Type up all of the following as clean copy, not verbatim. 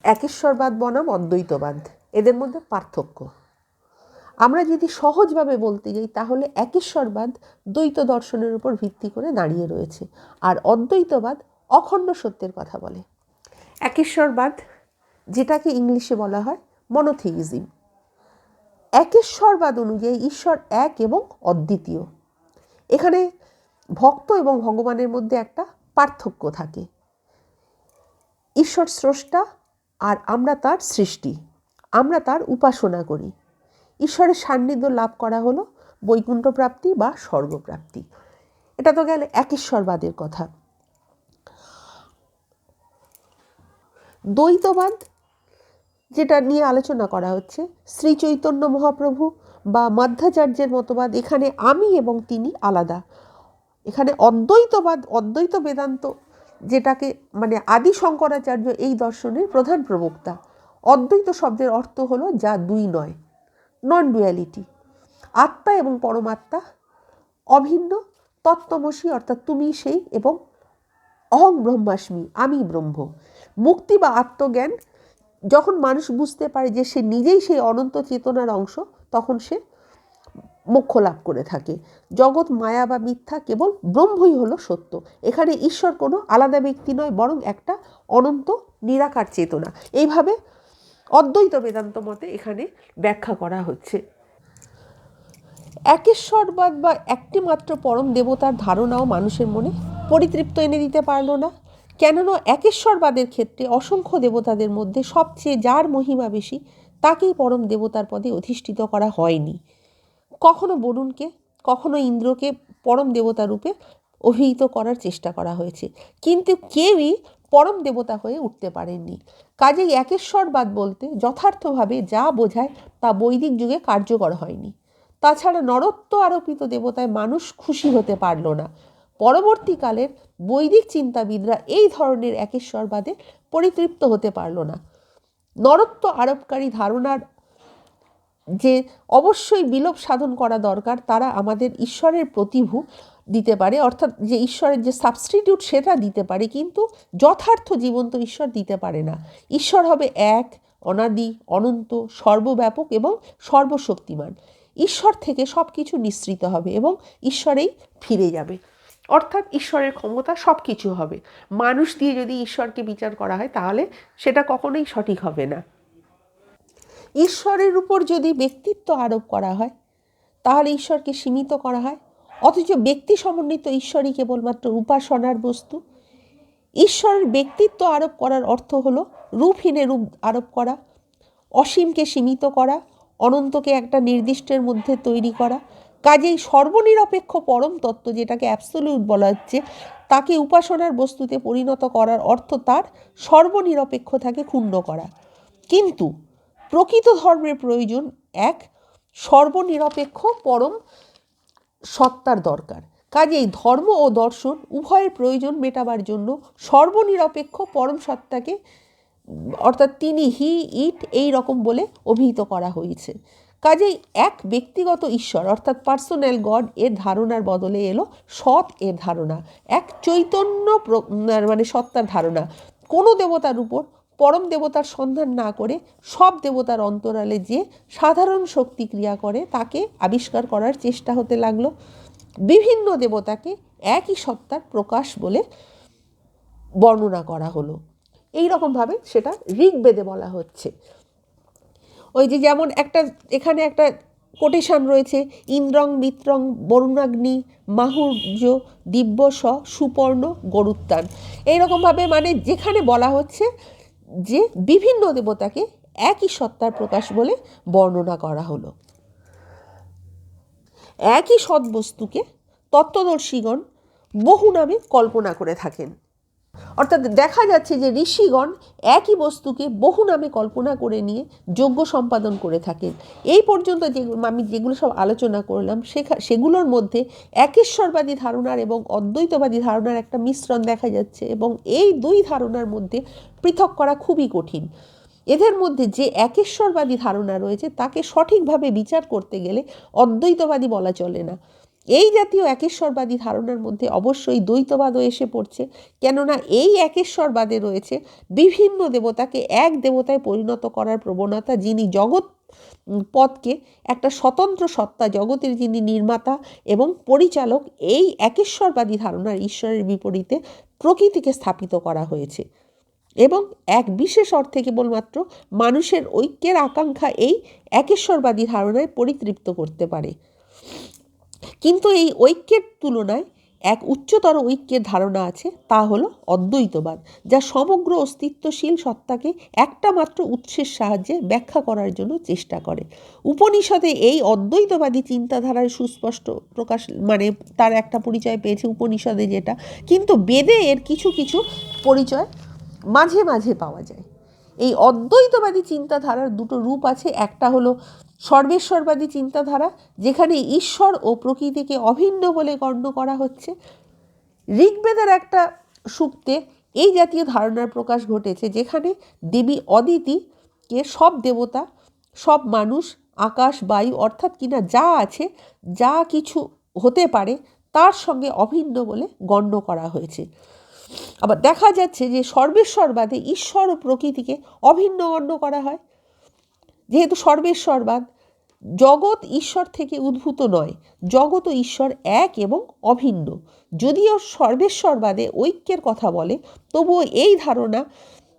একেশ্বরবাদ বনাম অদ্বৈতবাদ, এদের মধ্যে পার্থক্য। আমরা যদি সহজভাবে বলতে যাই তাহলে একেশ্বরবাদ দ্বৈত দর্শনের উপর ভিত্তি করে দাঁড়িয়ে রয়েছে, আর অদ্বৈতবাদ অখণ্ড সত্যের কথা বলে। একেশ্বরবাদ, যেটাকে ইংলিশে বলা হয় মনোথিইজম, একেশ্বরবাদ অনুযায়ী ঈশ্বর এক এবং অদ্বিতীয়। এখানে ভক্ত এবং ভগবানের মধ্যে একটা পার্থক্য থাকে। ঈশ্বর স্রষ্টা আর আমরা তার সৃষ্টি, আমরা তার উপাসনা করি। ঈশ্বরের সান্নিধ্য লাভ করা হলো বৈকুণ্ঠ প্রাপ্তি বা স্বর্গপ্রাপ্তি। এটা তো গেল একেশ্বরবাদের কথা। দ্বৈতবাদ, যেটা নিয়ে আলোচনা করা হচ্ছে, শ্রী চৈতন্য মহাপ্রভু বা মধ্বাচার্যের মতবাদ, এখানে আমি এবং তিনি আলাদা। এখানে অদ্বৈতবাদ, অদ্বৈত বেদান্ত, যেটাকে মানে আদি শঙ্করাচার্য এই দর্শনের প্রধান প্রবক্তা। অদ্বৈত শব্দের অর্থ হলো যা দুই নয়, নন ডুয়ালিটি। আত্মা এবং পরমাত্মা অভিন্ন, তত্ত্বমসি অর্থাৎ তুমি সেই, এবং অহং ব্রহ্মাস্মি, আমি ব্রহ্ম। মুক্তি বা আত্মজ্ঞান, যখন মানুষ বুঝতে পারে যে সে নিজেই সেই অনন্ত চেতনার অংশ, তখন সে মোক্ষ লাভ করে থাকে। জগৎ মায়া বা মিথ্যা, কেবল ব্রহ্মই হলো সত্য। এখানে ঈশ্বর কোনো আলাদা ব্যক্তি নয়, বরং একটা অনন্ত নিরাকার চেতনা। এইভাবে অদ্বৈত বেদান্ত মতে এখানে ব্যাখ্যা করা হচ্ছে। একেশ্বরবাদ বা একটি মাত্র পরম দেবতার ধারণাও মানুষের মনে পরিতৃপ্ত এনে দিতে পারল না। কেননা একেশ্বরবাদের ক্ষেত্রে অসংখ্য দেবতাদের মধ্যে সবচেয়ে যার মহিমা বেশি, তাকেই পরম দেবতার পদে অধিষ্ঠিত করা হয়নি। কখনো বরুণকে, কখনো ইন্দ্রকে পরম দেবতা রূপে অভিহিত করার চেষ্টা করা হয়েছে, কিন্তু কেউই পরম দেবতা হয়ে উঠতে পারেননি। কাজেই একেশ্বরবাদ বলতে যথার্থভাবে যা বোঝায় তা বৈদিক যুগে কার্যকর হয়নি। তাছাড়া নরত্ব আরোপিত দেবতায় মানুষ খুশি হতে পারল না। পরবর্তীকালের বৈদিক চিন্তাবিদরা এই ধরনের একেশ্বরবাদে পরিতৃপ্ত হতে পারল না। নরত্ব আরোপকারী ধারণার যে অবশ্যই বিলোপ সাধন করা দরকার, তারা আমাদের ঈশ্বরের প্রতিভূ দিতে পারে, অর্থাৎ যে ঈশ্বরের যে সাবস্টিটিউট সেটা দিতে পারে, কিন্তু যথার্থ জীবন্ত ঈশ্বর দিতে পারে না। ঈশ্বর হবে এক, অনাদি, অনন্ত, সর্বব্যাপক এবং সর্বশক্তিমান। ঈশ্বর থেকে সব কিছু নিঃসৃত হবে এবং ঈশ্বরেই ফিরে যাবে, অর্থাৎ ঈশ্বরের ক্ষমতা সব কিছু হবে। মানুষ দিয়ে যদি ঈশ্বরকে বিচার করা হয় তাহলে সেটা কখনোই সঠিক হবে না। ঈশ্বরের উপর যদি ব্যক্তিত্ব আরোপ করা হয় তাহলে ঈশ্বরকে সীমিত করা হয়, অথচ ব্যক্তি সমন্বিত ঈশ্বরই কেবলমাত্র উপাসনার বস্তু। ঈশ্বরের ব্যক্তিত্ব আরোপ করার অর্থ হলো রূপহীনে রূপ আরোপ করা, অসীমকে সীমিত করা, অনন্তকে একটা নির্দিষ্টের মধ্যে তৈরি করা। কাজেই সর্বনিরপেক্ষ পরম তত্ত্ব, যেটাকে অ্যাবসোলিউট বলা হচ্ছে, তাকে উপাসনার বস্তুতে পরিণত করার অর্থ তার সর্বনিরপেক্ষতাকে ক্ষুণ্ণ করা। কিন্তু প্রকৃত ধর্মের প্রয়োজন এক সর্বনিরপেক্ষ পরম সত্তার দরকার। কাজেই ধর্ম ও দর্শন উভয়ের প্রয়োজন মেটাবার জন্য সর্বনিরপেক্ষ পরম সত্তাকে, অর্থাৎ তিনি, হি, ইট, এই রকম বলে অভিহিত করা হয়েছে। কাজেই এক ব্যক্তিগত ঈশ্বর অর্থাৎ পার্সোনাল গড এর ধারণার বদলে এলো সৎ এর ধারণা, এক চৈতন্য মানে সত্তার ধারণা। কোনো দেবতার উপর পরম দেবতার সন্ধান না করে সব দেবতার অন্তরালে যে সাধারণ শক্তি ক্রিয়া করে তাকে আবিষ্কার করার চেষ্টা হতে লাগলো। বিভিন্ন দেবতাকে একই সত্তার প্রকাশ বলে বর্ণনা করা হলো। এই রকমভাবে সেটা ঋগ্বেদে বলা হচ্ছে। ওই যে যেমন একটা এখানে একটা কোটেশন রয়েছে, ইন্দ্রং মিত্রং বরুণাগ্নি মাহুর্য দিব্য স সুপর্ণ গরুত্তান। এইরকমভাবে মানে যেখানে বলা হচ্ছে যে বিভিন্ন দেবতাকে একই সত্তার প্রকাশ বলে বর্ণনা করা হলো। একই সদ্বস্তুকে তত্ত্বদর্শীগণ বহু নামে কল্পনা করে থাকেন। অর্থাৎ দেখা যাচ্ছে যে ঋষিগণ একই বস্তুকে বহু নামে কল্পনা করে নিয়ে যজ্ঞ সম্পাদন করে থাকেন। এই পর্যন্ত আমি যেগুলো সব আলোচনা করলাম সেগুলোর মধ্যে একেশ্বরবাদী ধারণার এবং অদ্বৈতবাদী ধারণার একটা মিশ্রণ দেখা যাচ্ছে, এবং এই দুই ধারণার মধ্যে পৃথক করা খুবই কঠিন। এদের মধ্যে যে একেশ্বরবাদী ধারণা রয়েছে তাকে সঠিকভাবে বিচার করতে গেলে অদ্বৈতবাদী বলা চলে না। এই জাতীয় একেশ্বরবাদী ধারণার মধ্যে অবশ্যই দ্বৈতবাদও এসে পড়ছে, কেননা এই একেশ্বরবাদে রয়েছে বিভিন্ন দেবতাকে এক দেবতায় পরিণত করার প্রবণতা, যিনি জগৎ পদকে একটা স্বতন্ত্র সত্তা, জগতের যিনি নির্মাতা এবং পরিচালক, এই একেশ্বরবাদী ধারণার ঈশ্বরের বিপরীতে প্রকৃতিকে স্থাপিত করা হয়েছে এবং এক বিশেষ অর্থে কেবলমাত্র মানুষের ঐক্যের আকাঙ্ক্ষা এই একেশ্বরবাদী ধারণায় পরিতৃপ্ত করতে পারে। কিন্তু এই ঐক্যের তুলনায় এক উচ্চতর ঐক্যের ধারণা আছে, তা হলো অদ্বৈতবাদ, যা সমগ্র অস্তিত্বশীল সত্তাকে একটা মাত্র উৎসের সাহায্যে ব্যাখ্যা করার জন্য চেষ্টা করে। উপনিষদে এই অদ্বৈতবাদী চিন্তাধারার সুস্পষ্ট প্রকাশ, মানে তার একটা পরিচয় পেয়েছে উপনিষদে যেটা, কিন্তু বেদে এর কিছু কিছু পরিচয় মাঝে মাঝে পাওয়া যায়। এই অদ্বৈতবাদী চিন্তাধারার দুটো রূপ আছে। একটা হলো সর্বেশ্বরবাদী চিন্তাধারা, যেখানে ঈশ্বর ও প্রকৃতিকে অভিন্ন বলে গণ্য করা হচ্ছে। ঋগ্বেদের একটা সূক্তে এই জাতীয় ধারণার প্রকাশ ঘটেছে, যেখানে দেবী অদিতিকে সব দেবতা, সব মানুষ, আকাশ, বায়ু অর্থাৎ কিনা যা আছে, যা কিছু হতে পারে, তার সঙ্গে অভিন্ন বলে গণ্য করা হয়েছে। আবার দেখা যাচ্ছে যে সর্বেশ্বরবাদে ঈশ্বর ও প্রকৃতিকে অভিন্ন গণ্য করা হয়। যেহেতু সর্বেশ্বরবাদ, জগৎ ঈশ্বর থেকে উদ্ভূত নয়, জগৎ ও ঈশ্বর এক এবং অভিন্ন। যদিও সর্বেশ্বরবাদে ঐক্যের কথা বলে, তবুও এই ধারণা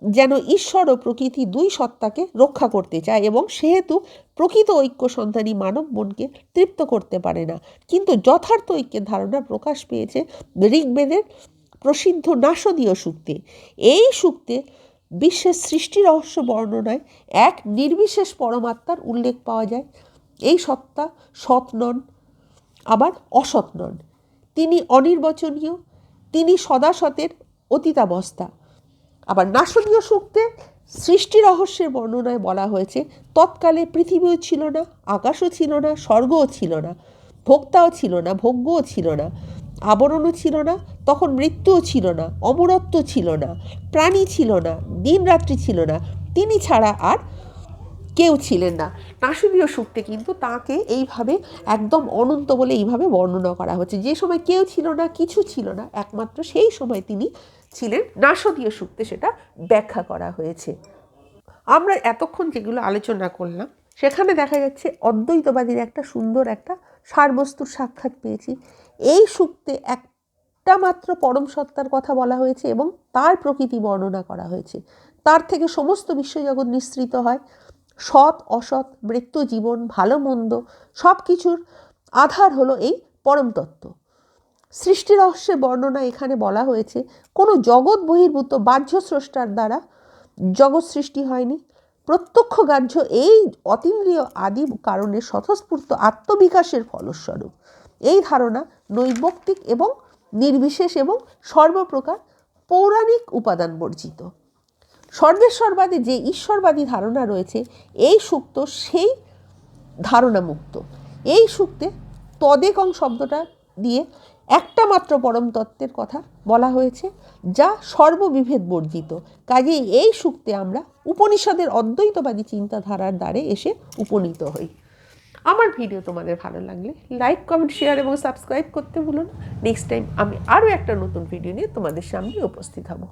যেন ঈশ্বর ও প্রকৃতি দুই সত্তাকে রক্ষা করতে চায় এবং সেহেতু প্রকৃত ঐক্য সন্ধানী মানব মনকে তৃপ্ত করতে পারে না। কিন্তু যথার্থ ঐক্যের ধারণা প্রকাশ পেয়েছে ঋগ্বেদের প্রসিদ্ধ নাসদীয় সূক্তে। এই সূক্তে বিশ্বের সৃষ্টি রহস্য বর্ণনায় এক নির্বিশেষ পরমাত্মার উল্লেখ পাওয়া যায়। এই সত্তা সৎ নন, আবার অসৎ নন। তিনি অনির্বচনীয়, তিনি সদাসতের অতীতাবস্থা। আবার নাসদীয় সূক্তে সৃষ্টি রহস্যের বর্ণনায় বলা হয়েছে, তৎকালে পৃথিবীও ছিল না, আকাশও ছিল না, স্বর্গও ছিল না, ভোক্তাও ছিল না, ভোগ্যও ছিল না, আবরণও ছিল না, তখন মৃত্যুও ছিল না, অমরত্ব ছিল না, প্রাণী ছিল না, দিন রাত্রি ছিল না, তিনি ছাড়া আর কেউ ছিলেন না। নাসদীয় সূক্তে কিন্তু তাকে এইভাবে একদম অনন্ত বলে এইভাবে বর্ণনা করা হচ্ছে, যে সময় কেউ ছিল না, কিছু ছিল না, একমাত্র সেই সময় তিনি ছিলেন। নাসদীয় সূক্তে সেটা ব্যাখ্যা করা হয়েছে। আমরা এতক্ষণ যেগুলো আলোচনা করলাম, সেখানে দেখা যাচ্ছে অদ্বৈতবাদীর একটা সুন্দর একটা সারবস্তুর সাক্ষাৎ পেয়েছি। এই সূক্তে একটা মাত্র পরম সত্তার কথা বলা হয়েছে এবং তার প্রকৃতি বর্ণনা করা হয়েছে। তার থেকে সমস্ত বিশ্বজগৎ নিঃসৃত হয়। সৎ অসৎ, মৃত্যু জীবন, ভালো মন্দ সব কিছুর আধার হলো এই পরম তত্ত্ব। সৃষ্টি রহস্যের বর্ণনা এখানে বলা হয়েছে, কোনো জগৎ বহির্ভূত বাহ্য স্রষ্টার দ্বারা জগৎ সৃষ্টি হয়নি। প্রত্যক্ষ গ্রাহ্য এই অতীন্দ্রিয় আদি কারণের স্বতঃস্ফূর্ত আত্মবিকাশের ফলস্বরূপ। এই ধারণা নৈবক্তিক এবং নির্বিশেষ এবং সর্বপ্রকার পৌরাণিক উপাদান বর্জিত। সর্বেশ্বরবাদে যে ঈশ্বরবাদী ধারণা রয়েছে, এই সূক্ত সেই ধারণা মুক্ত। এই সূক্তে তদেকং শব্দটা দিয়ে একটা মাত্র পরম তত্ত্বের কথা বলা হয়েছে, যা সর্ববিভেদ বর্জিত। কাজেই এই সূক্তে আমরা উপনিষদের অদ্বৈতবাদী চিন্তাধারার দ্বারে এসে উপনীত হই। আমার ভিডিও তোমাদের ভালো লাগলে লাইক, কমেন্ট, শেয়ার এবং সাবস্ক্রাইব করতে ভুলো না। নেক্সট টাইম আমি আরও একটা নতুন ভিডিও নিয়ে তোমাদের সামনে উপস্থিত হব।